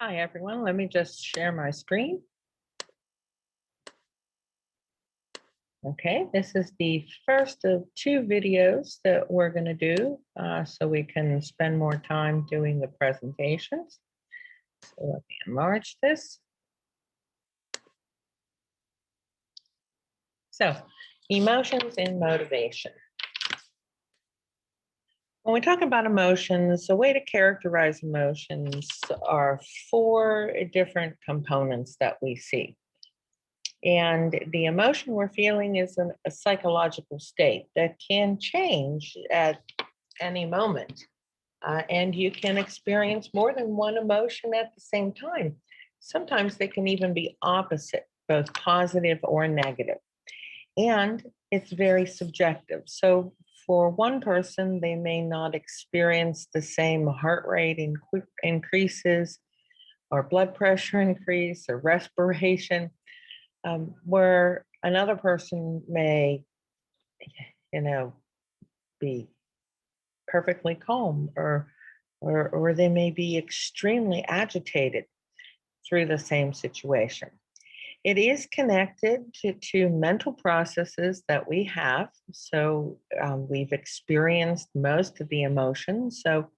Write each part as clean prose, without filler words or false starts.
Hi, everyone. Let me just share my screen. Okay, this is the first of two videos that we're going to do so we can spend more time doing the presentations. So let me enlarge this. So, emotions and motivation. When we talk about emotions, the way to characterize emotions are four different components that we see. And the emotion we're feeling is a psychological state that can change at any moment. And you can experience more than one emotion at the same time. Sometimes they can even be opposite, both positive or negative. And it's very subjective. So for one person, they may not experience the same heart rate increases or blood pressure increase or respiration, where another person may, be perfectly calm, or they may be extremely agitated through the same situation. It is connected to mental processes that we have. So we've experienced most of the emotions. So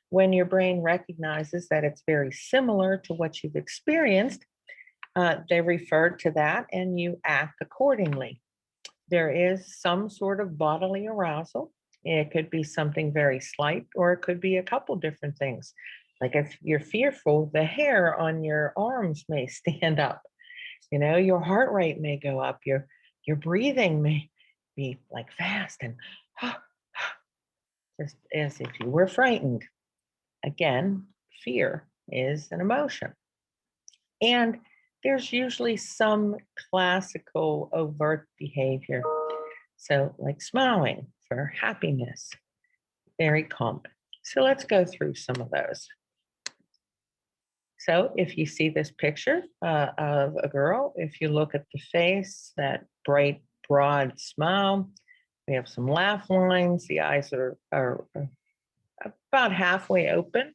when your brain recognizes that it's very similar to what you've experienced, they refer to that and you act accordingly. There is some sort of bodily arousal. It could be something very slight, or it could be a couple different things. Like if you're fearful, the hair on your arms may stand up. Your heart rate may go up. Your breathing may be like fast and just as if you were frightened. Again, fear is an emotion. And there's usually some classical overt behavior. So, like smiling for happiness, very common. So, let's go through some of those. So, if you see this picture of a girl, if you look at the face, that bright, broad smile, we have some laugh lines, the eyes are about halfway open.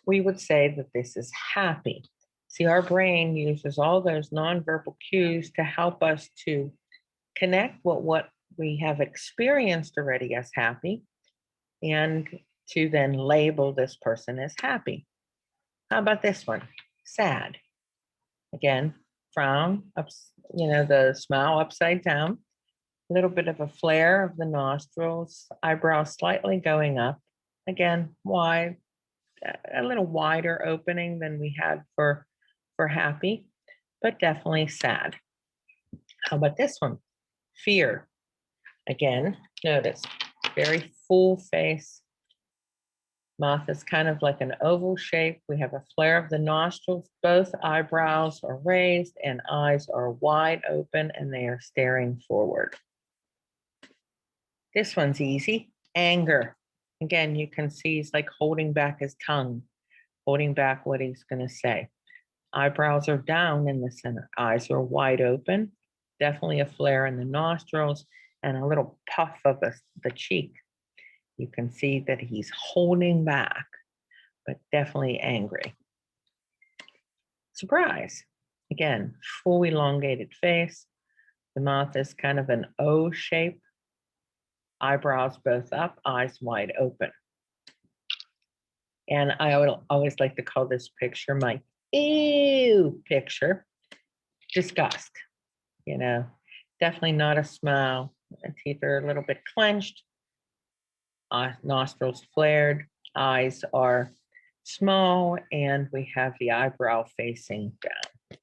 We would say that this is happy. See, our brain uses all those nonverbal cues to help us to connect what we have experienced already as happy and to then label this person as happy. How about this one? Sad. Again, frown, the smile upside down, a little bit of a flare of the nostrils, eyebrows slightly going up. Again, wide, a little wider opening than we had for happy, but definitely sad. How about this one? Fear. Again, notice very full face. Mouth is kind of like an oval shape. We have a flare of the nostrils. Both eyebrows are raised and eyes are wide open and they are staring forward. This one's easy. Anger. Again, you can see he's like holding back his tongue, holding back what he's going to say. Eyebrows are down in the center. Eyes are wide open. Definitely a flare in the nostrils and a little puff of the cheek. You can see that he's holding back, but definitely angry. Surprise. Again, full elongated face. The mouth is kind of an O shape. Eyebrows both up, eyes wide open. And I always like to call this picture my ew picture. Disgust. Definitely not a smile. The teeth are a little bit clenched. Nostrils flared. Eyes are small, and we have the eyebrow facing down.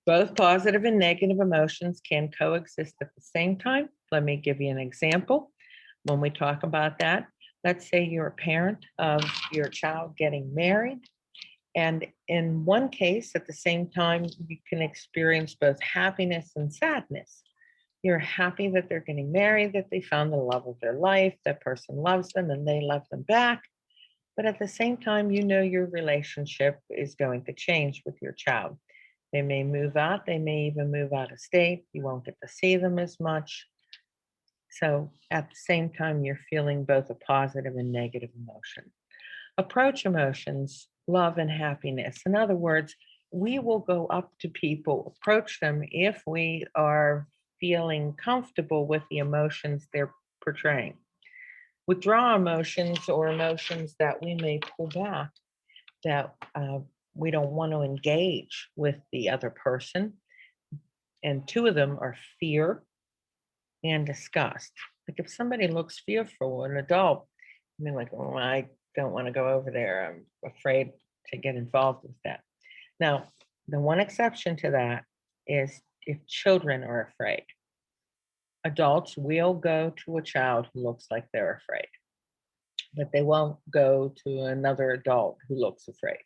Both positive and negative emotions can coexist at the same time. Let me give you an example. When we talk about that, let's say you're a parent of your child getting married. And in one case, at the same time, you can experience both happiness and sadness. You're happy that they're getting married, that they found the love of their life, that person loves them and they love them back. But at the same time, your relationship is going to change with your child. They may move out, they may even move out of state. You won't get to see them as much. So at the same time, you're feeling both a positive and negative emotion. Approach emotions, love and happiness. In other words, we will go up to people, approach them if we are feeling comfortable with the emotions they're portraying. Withdraw emotions or emotions that we may pull back, that we don't want to engage with the other person. And two of them are fear and disgust. Like if somebody looks fearful, an adult, I mean, like, oh, I don't want to go over there. I'm afraid to get involved with that. Now, the one exception to that is if children are afraid. Adults will go to a child who looks like they're afraid, but they won't go to another adult who looks afraid.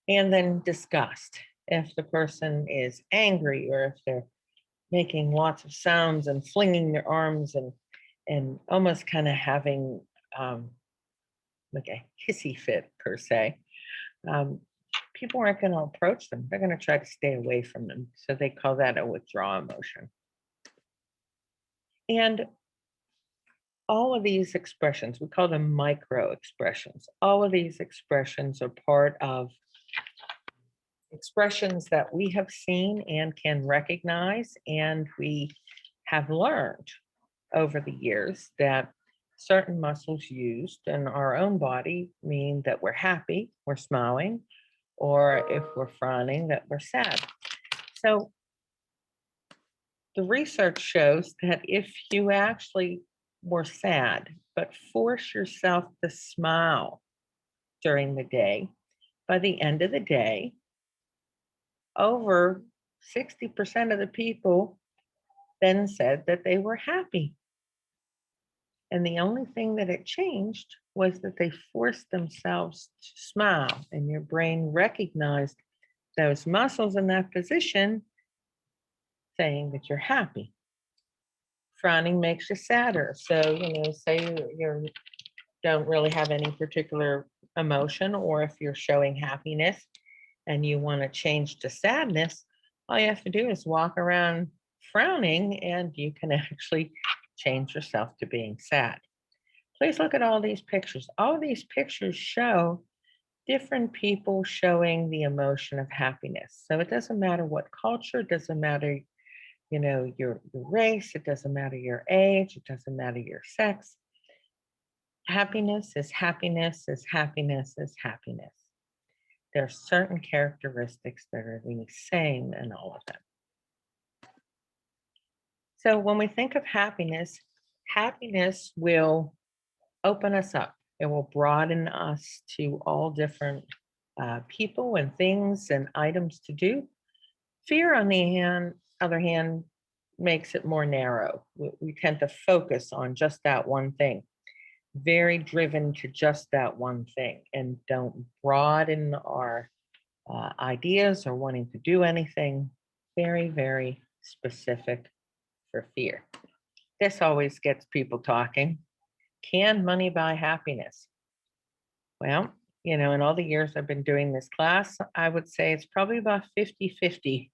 And then disgust. If the person is angry or if they're making lots of sounds and flinging their arms and almost kind of having like a hissy fit per se, people aren't going to approach them. They're going to try to stay away from them. So they call that a withdrawal emotion. And all of these expressions, we call them micro expressions. All of these expressions are part of expressions that we have seen and can recognize, and we have learned over the years that certain muscles used in our own body mean that we're happy, we're smiling, or if we're frowning, that we're sad. So the research shows that if you actually were sad, but force yourself to smile during the day, by the end of the day, over 60% of the people then said that they were happy. And the only thing that it changed was that they forced themselves to smile, and your brain recognized those muscles in that position saying that you're happy. Frowning makes you sadder. So, say you don't really have any particular emotion, or if you're showing happiness and you want to change to sadness, all you have to do is walk around frowning and you can actually change yourself to being sad. Please look at all these pictures. All these pictures show different people showing the emotion of happiness. So it doesn't matter what culture, it doesn't matter, your race, it doesn't matter your age, it doesn't matter your sex. Happiness is happiness is happiness is happiness. There are certain characteristics that are the same in all of them. So when we think of happiness, happiness will open us up. It will broaden us to all different people and things and items to do. Fear, on the other hand, makes it more narrow. We tend to focus on just that one thing, very driven to just that one thing, and don't broaden our ideas or wanting to do anything. Very, very specific for fear. This always gets people talking. Can money buy happiness? Well, in all the years I've been doing this class, I would say it's probably about 50-50.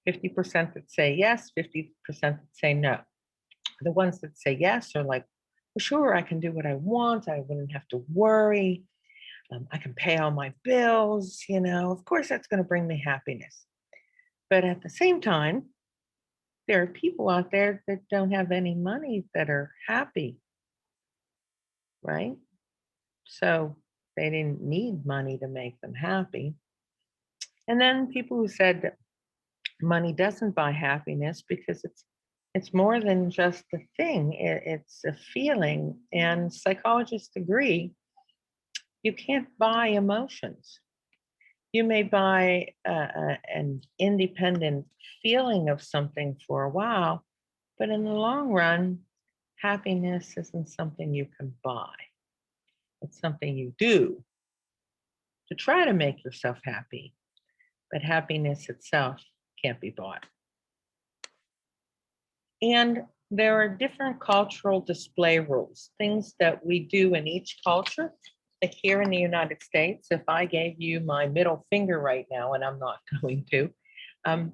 50% that say yes, 50% that say no. The ones that say yes are like, well, sure, I can do what I want. I wouldn't have to worry. I can pay all my bills. Of course, that's going to bring me happiness. But at the same time, there are people out there that don't have any money that are happy, right? So they didn't need money to make them happy. And then people who said that money doesn't buy happiness because it's more than just a thing. It's a feeling, and psychologists agree you can't buy emotions. You may buy an independent feeling of something for a while, but in the long run, happiness isn't something you can buy. It's something you do to try to make yourself happy, but happiness itself can't be bought. And there are different cultural display rules, things that we do in each culture. Like here in the United States, if I gave you my middle finger right now, and I'm not going to,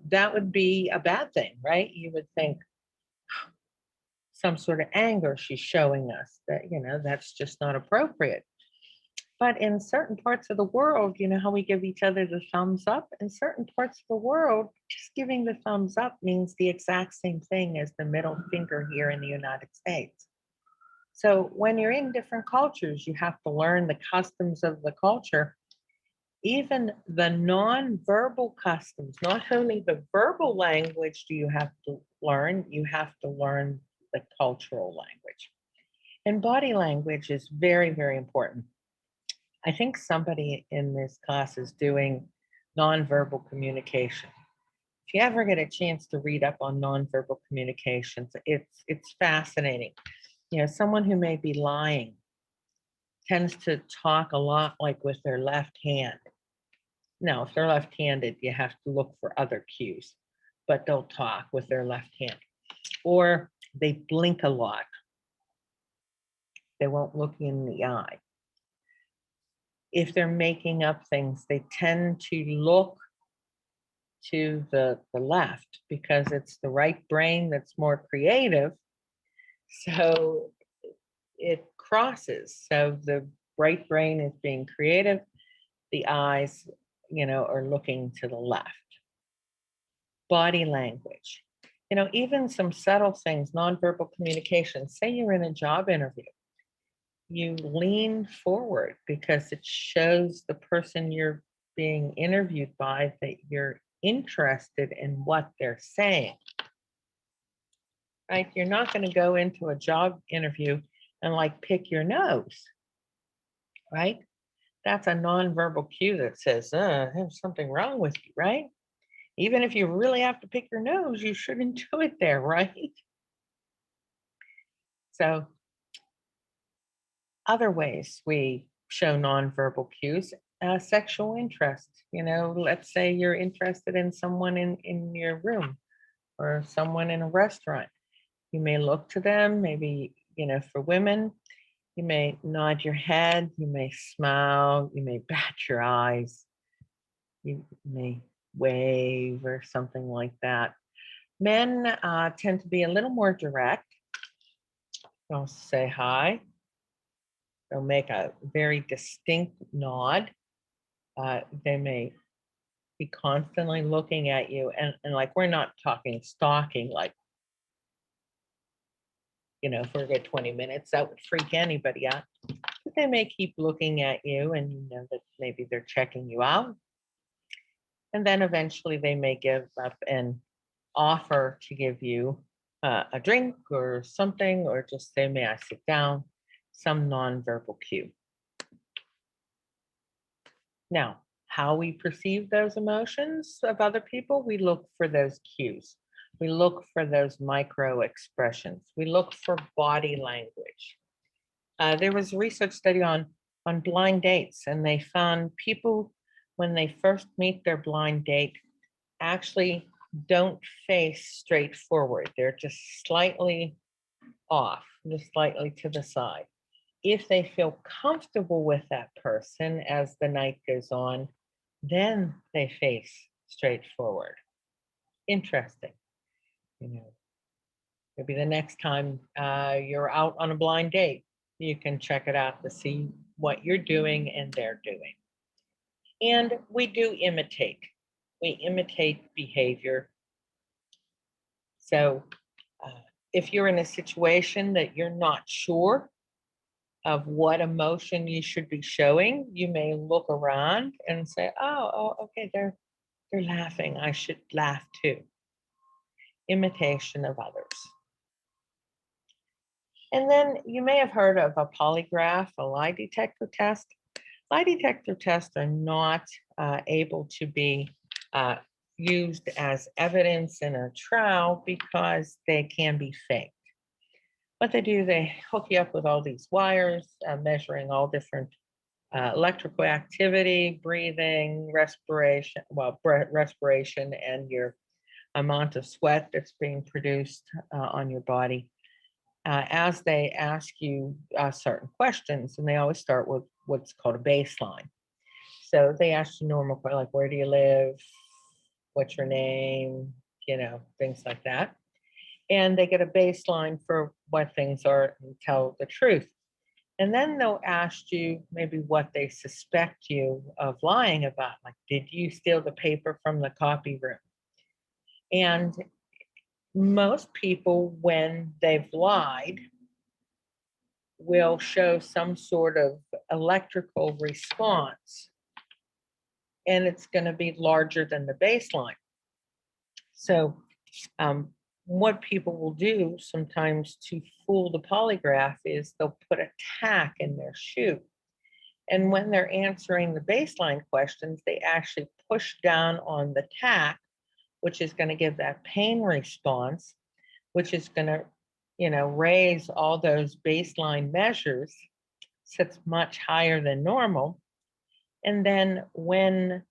that would be a bad thing, right? You would think some sort of anger she's showing us that, that's just not appropriate. But in certain parts of the world, you know how we give each other the thumbs up? In certain parts of the world, just giving the thumbs up means the exact same thing as the middle finger here in the United States. So when you're in different cultures, you have to learn the customs of the culture, even the non-verbal customs. Not only the verbal language do you have to learn, you have to learn the cultural language. And body language is very, very important. I think somebody in this class is doing nonverbal communication. If you ever get a chance to read up on nonverbal communications, it's fascinating. Someone who may be lying tends to talk a lot like with their left hand. Now, if they're left-handed, you have to look for other cues, but they'll talk with their left hand. Or they blink a lot. They won't look in the eye. If they're making up things, they tend to look to the left because it's the right brain that's more creative. So it crosses. So the right brain is being creative. The eyes, are looking to the left. Body language. Even some subtle things, nonverbal communication. Say you're in a job interview. You lean forward because it shows the person you're being interviewed by that you're interested in what they're saying. Right? You're not going to go into a job interview and pick your nose. Right? That's a nonverbal cue that says, there's something wrong with you, right? Even if you really have to pick your nose, you shouldn't do it there, right? So other ways we show nonverbal cues, sexual interest. Let's say you're interested in someone in your room or someone in a restaurant. You may look to them, maybe, for women, you may nod your head, you may smile, you may bat your eyes, you may wave or something like that. Men tend to be a little more direct. They'll say hi. They'll make a very distinct nod. They may be constantly looking at you. And we're not talking stalking, if we get 20 minutes, that would freak anybody out. But they may keep looking at you and you know that maybe they're checking you out. And then eventually they may give up and offer to give you a drink or something, or just say, may I sit down? Some nonverbal cue. Now, how we perceive those emotions of other people, we look for those cues. We look for those micro expressions. We look for body language. There was a research study on blind dates, and they found people, when they first meet their blind date, actually don't face straight forward. They're just slightly off, just slightly to the side. If they feel comfortable with that person as the night goes on, then they face straight forward. Interesting. Maybe the next time you're out on a blind date, you can check it out to see what you're doing and they're doing. And we do imitate. We imitate behavior. So if you're in a situation that you're not sure of what emotion you should be showing, you may look around and say, oh, okay, they're laughing. I should laugh too. Imitation of others. And then you may have heard of a polygraph, a lie detector test. Lie detector tests are not able to be used as evidence in a trial because they can be faked. What they do, they hook you up with all these wires, measuring all different electrical activity, breathing, respiration, respiration, and your amount of sweat that's being produced on your body. As they ask you certain questions, and they always start with what's called a baseline. So they ask you normal questions like, where do you live? What's your name? Things like that. and they get a baseline for what things are and tell the truth. And then they'll ask you maybe what they suspect you of lying about. Like, did you steal the paper from the copy room? And most people, when they've lied, will show some sort of electrical response, and it's going to be larger than the baseline. So, what people will do sometimes to fool the polygraph is they'll put a tack in their shoe. And when they're answering the baseline questions, they actually push down on the tack, which is going to give that pain response, which is going to, raise all those baseline measures, so it's much higher than normal. And then when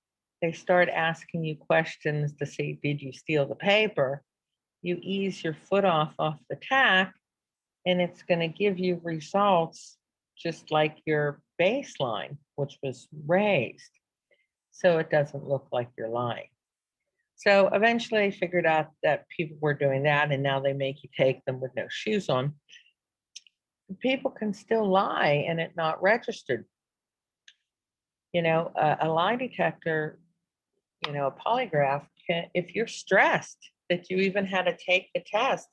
they start asking you questions to say, did you steal the paper? You ease your foot off the tack, and it's going to give you results just like your baseline, which was raised. So it doesn't look like you're lying. So eventually I figured out that people were doing that, and now they make you take them with no shoes on. People can still lie and it not registered. A lie detector, a polygraph, if you're stressed that you even had to take the test,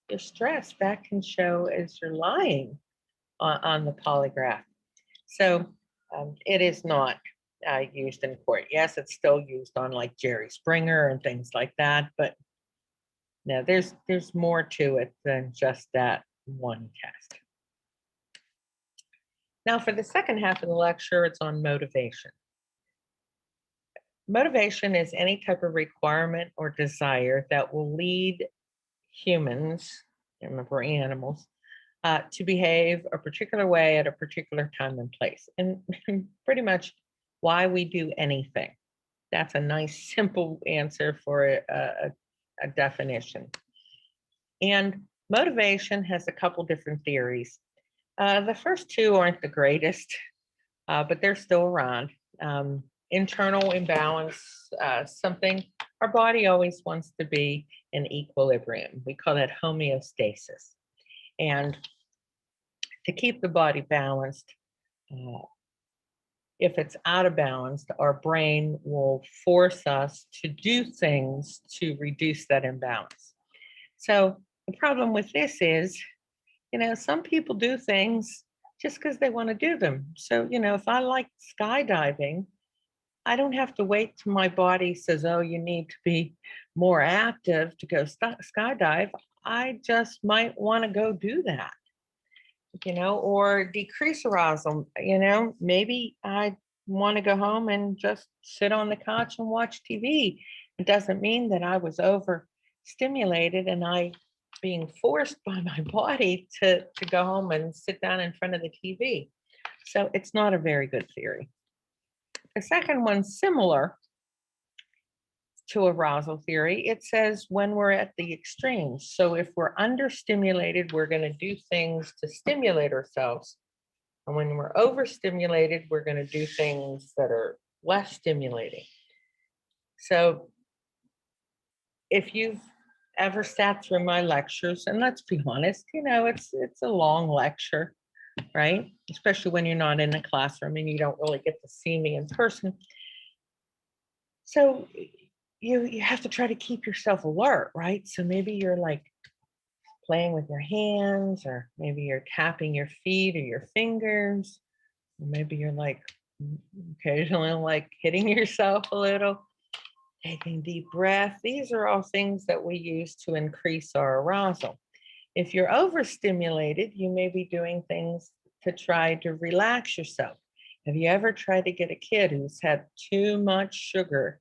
you're stressed, that can show as you're lying on the polygraph. So it is not used in court. Yes, it's still used on like Jerry Springer and things like that, but no, there's more to it than just that one test. Now, for the second half of the lecture, it's on motivation. Motivation is any type of requirement or desire that will lead humans, remember animals, to behave a particular way at a particular time and place. And pretty much why we do anything. That's a nice, simple answer for a definition. And motivation has a couple different theories. The first two aren't the greatest, but they're still around. Internal imbalance, something our body always wants to be in equilibrium. We call that homeostasis. And to keep the body balanced, if it's out of balance, our brain will force us to do things to reduce that imbalance. So the problem with this is, some people do things just because they want to do them. So, if I like skydiving, I don't have to wait till my body says, oh, you need to be more active to go skydive. I just might want to go do that, or decrease arousal. Maybe I want to go home and just sit on the couch and watch TV. It doesn't mean that I was overstimulated and I being forced by my body to go home and sit down in front of the TV. So it's not a very good theory. The second one's similar to arousal theory. It says when we're at the extremes. So if we're understimulated, we're going to do things to stimulate ourselves. And when we're overstimulated, we're going to do things that are less stimulating. So if you've ever sat through my lectures, and let's be honest, it's a long lecture, right? Especially when you're not in a classroom and you don't really get to see me in person. So you have to try to keep yourself alert, right? So maybe you're like playing with your hands, or maybe you're tapping your feet or your fingers, or maybe you're like occasionally like hitting yourself a little, taking deep breath. These are all things that we use to increase our arousal. If you're overstimulated, you may be doing things to try to relax yourself. Have you ever tried to get a kid who's had too much sugar,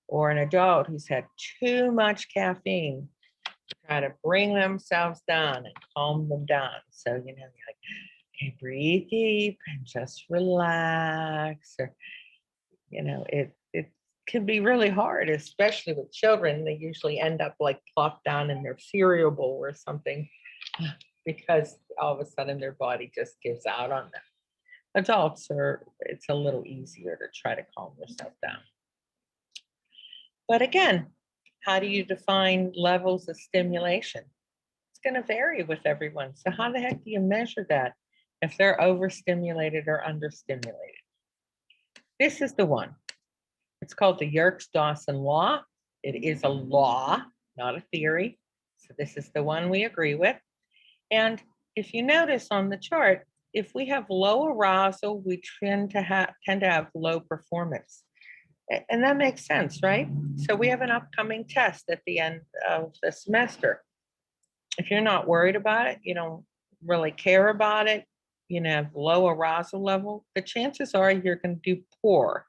or an adult who's had too much caffeine, to try to bring themselves down and calm them down? So, you're like, okay, breathe deep and just relax. Or, it can be really hard, especially with children. They usually end up like plopped down in their cereal bowl or something because all of a sudden their body just gives out on them. Adults it's a little easier to try to calm yourself down. But again, How do you define levels of stimulation? It's going to vary with everyone. So how the heck do you measure that if they're overstimulated or understimulated? This is the one. It's called the Yerkes-Dawson law. It is a law, not a theory. So this is the one we agree with. And if you notice on the chart, if we have low arousal, we tend to have low performance. And that makes sense, right? So we have an upcoming test at the end of the semester. If you're not worried about it, you don't really care about it, you know, have low arousal level, the chances are you're going to do poor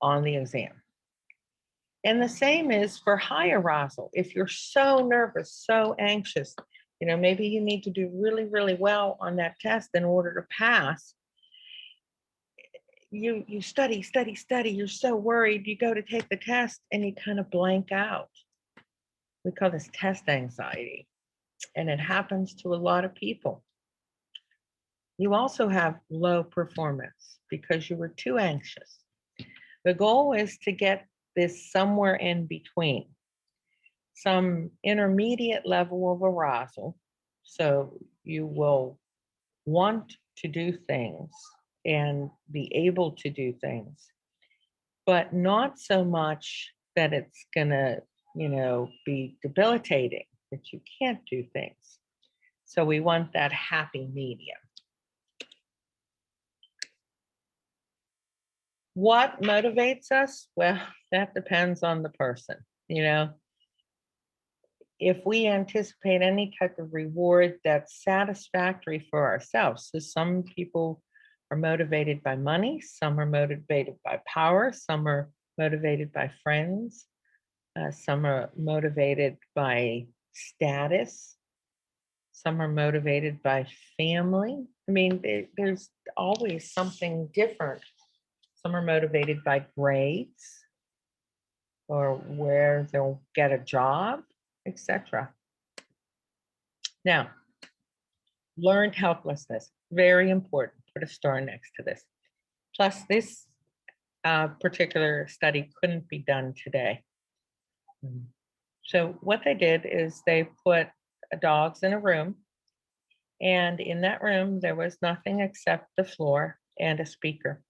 on the exam. And the same is for high arousal. If you're so nervous, so anxious, you know, maybe you need to do really, really well on that test in order to pass. You study, you're so worried, you go to take the test and you kind of blank out. We call this test anxiety, and it happens to a lot of people. You also have low performance because you were too anxious. The goal is to get this somewhere in between, some intermediate level of arousal. So you will want to do things and be able to do things, but not so much that it's gonna, you know, be debilitating, that you can't do things. So we want that happy medium. What motivates us? Well, that depends on the person, you know. If we anticipate any type of reward that's satisfactory for ourselves. So some people are motivated by money, some are motivated by power, some are motivated by friends, some are motivated by status, some are motivated by family. I mean, there's always something different. Some are motivated by grades or where they'll get a job, etc. Now, learned helplessness, very important. Put a star next to this. Plus, this particular study couldn't be done today. So what they did is they put dogs in a room, and in that room, there was nothing except the floor and a speaker.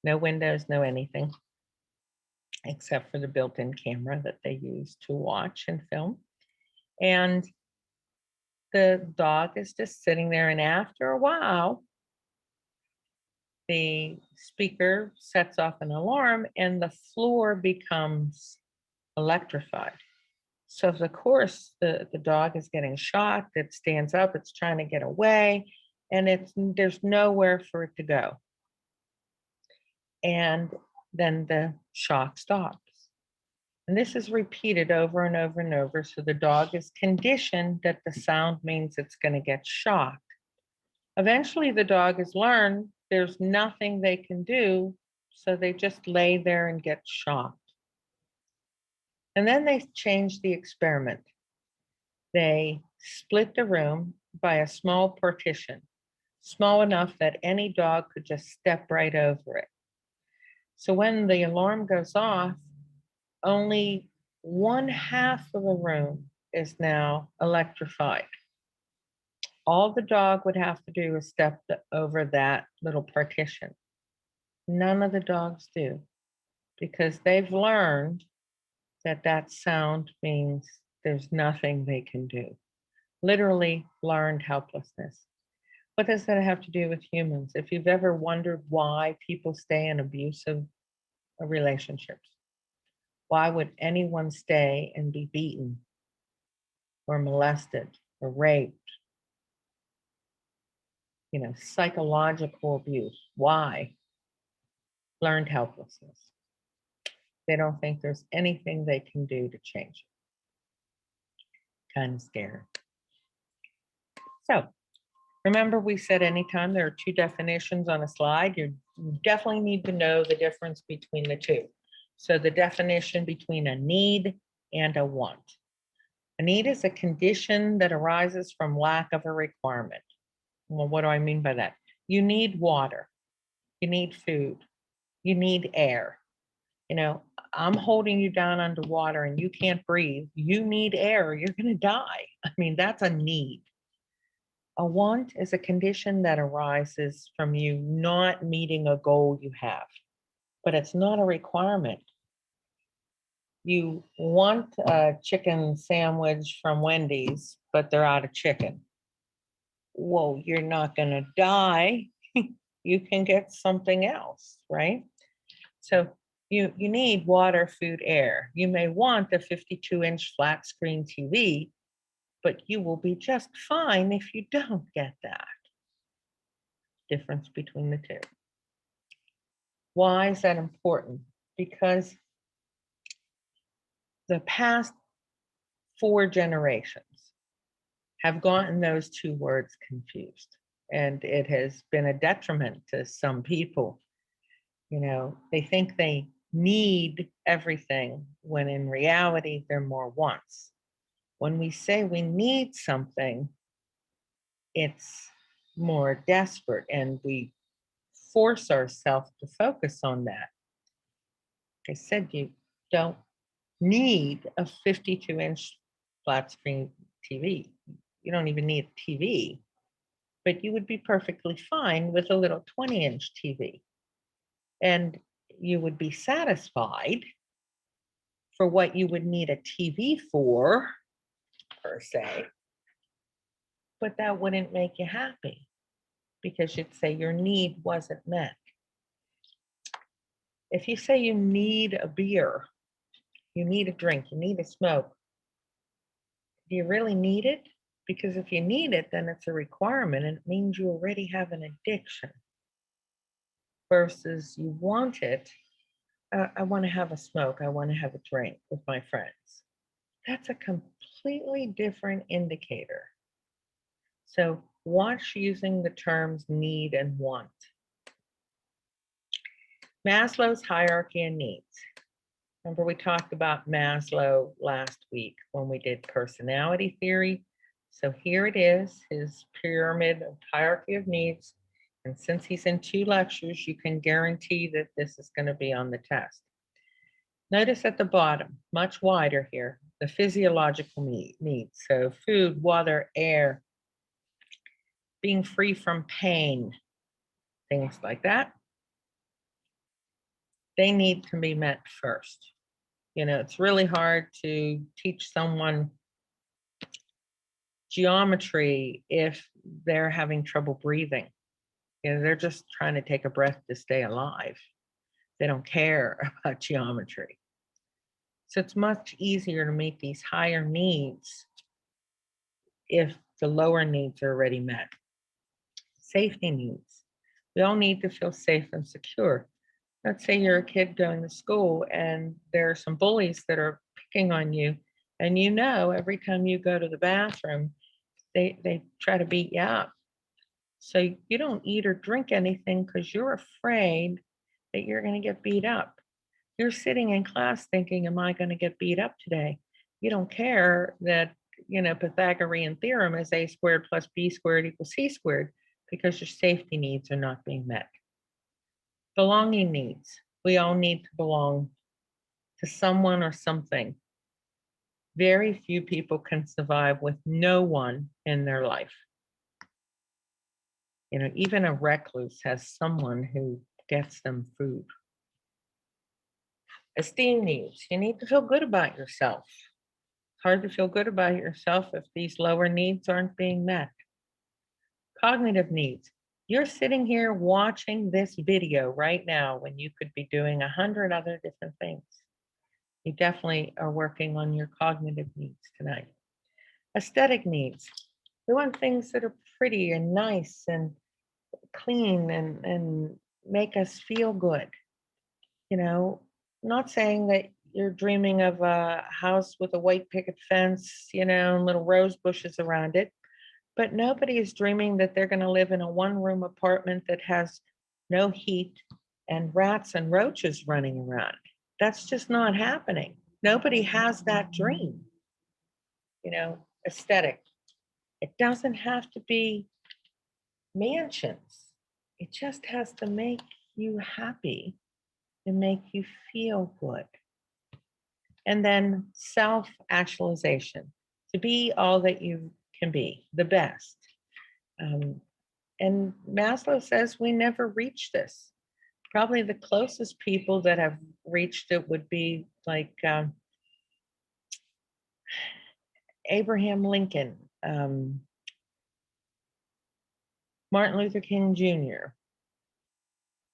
No windows, no anything, except for the built-in camera that they use to watch and film. And the dog is just sitting there, and after a while, the speaker sets off an alarm and the floor becomes electrified. So of course, the dog is getting shocked, it stands up, it's trying to get away, and there's nowhere for it to go. And then the shock stops. And this is repeated over and over and over. So the dog is conditioned that the sound means it's going to get shocked. Eventually, the dog has learned there's nothing they can do, so they just lay there and get shocked. And then they changed the experiment. They split the room by a small partition, small enough that any dog could just step right over it. So when the alarm goes off, only 1/2 of the room is now electrified. All the dog would have to do is step over that little partition. None of the dogs do, because they've learned that that sound means there's nothing they can do. Literally learned helplessness. What does that have to do with humans? If you've ever wondered why people stay in abusive relationships, why would anyone stay and be beaten or molested or raped? You know, psychological abuse. Why? Learned helplessness. They don't think there's anything they can do to change it. Kind of scary. So remember, we said anytime there are two definitions on a slide, you definitely need to know the difference between the two. So the definition between a need and a want. A need is a condition that arises from lack of a requirement. Well, what do I mean by that? You need water, you need food, you need air. You know, I'm holding you down underwater and you can't breathe. You need air. You're going to die. I mean, that's a need. A want is a condition that arises from you not meeting a goal you have, but it's not a requirement. You want a chicken sandwich from Wendy's, but they're out of chicken. Well, you're not going to die. You can get something else, right? So you need water, food, air. You may want a 52-inch flat screen TV, but you will be just fine if you don't get that. Difference between the two. Why is that important? Because the past 4 generations have gotten those 2 words confused, and it has been a detriment to some people. You know, they think they need everything when in reality they're more wants. When we say we need something, it's more desperate, and we force ourselves to focus on that. Like I said, you don't need a 52-inch flat screen TV. You don't even need a TV, but you would be perfectly fine with a little 20-inch TV. And you would be satisfied for what you would need a TV for, per se, but that wouldn't make you happy because you'd say your need wasn't met. If you say you need a beer, you need a drink, you need a smoke, do you really need it? Because if you need it, then it's a requirement and it means you already have an addiction. Versus you want it, I want to have a smoke, I want to have a drink with my friends. That's a completely different indicator. So watch using the terms need and want. Maslow's hierarchy of needs. Remember we talked about Maslow last week when we did personality theory. So here it is, his pyramid of hierarchy of needs. And since he's in 2 lectures, you can guarantee that this is going to be on the test. Notice at the bottom, much wider here, the physiological needs. So food, water, air, being free from pain, things like that. They need to be met first. You know, it's really hard to teach someone geometry if they're having trouble breathing. You know, they're just trying to take a breath to stay alive. They don't care about geometry. So it's much easier to meet these higher needs if the lower needs are already met. Safety needs. We all need to feel safe and secure. Let's say you're a kid going to school and there are some bullies that are picking on you, and you know every time you go to the bathroom, they try to beat you up. So you don't eat or drink anything because you're afraid that you're going to get beat up. You're sitting in class thinking, am I going to get beat up today? You don't care that, you know, Pythagorean theorem is a squared plus b squared equals c squared because your safety needs are not being met. Belonging needs. We all need to belong to someone or something. Very few people can survive with no one in their life. You know, even a recluse has someone who gets them food. Esteem needs. You need to feel good about yourself. It's hard to feel good about yourself if these lower needs aren't being met. Cognitive needs. You're sitting here watching this video right now when you could be doing 100 other different things. You definitely are working on your cognitive needs tonight. Aesthetic needs. We want things that are pretty and nice and clean and make us feel good. You know, not saying that you're dreaming of a house with a white picket fence, you know, and little rose bushes around it. But nobody is dreaming that they're going to live in a 1-room apartment that has no heat and rats and roaches running around. That's just not happening. Nobody has that dream. You know, aesthetic. It doesn't have to be mansions. It just has to make you happy and make you feel good. And then self-actualization, to be all that you can be, the best. Um, and Maslow says we never reach this. Probably the closest people that have reached it would be like Abraham Lincoln, Martin Luther King Jr.,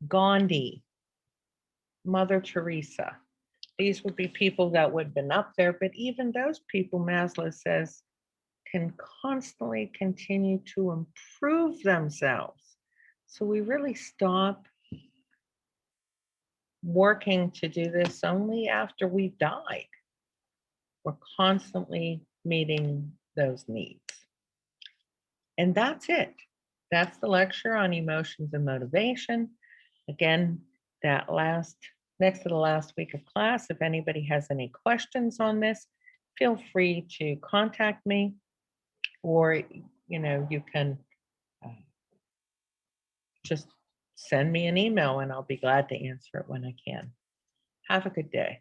Gandhi, Mother Teresa. These would be people that would have been up there, but even those people, Maslow says, can constantly continue to improve themselves. So we really stop working to do this only after we've died. We're constantly meeting those needs. And that's it. That's the lecture on emotions and motivation. Again, next to the last week of class, if anybody has any questions on this, feel free to contact me, or you can just send me an email and I'll be glad to answer it when I can. Have a good day.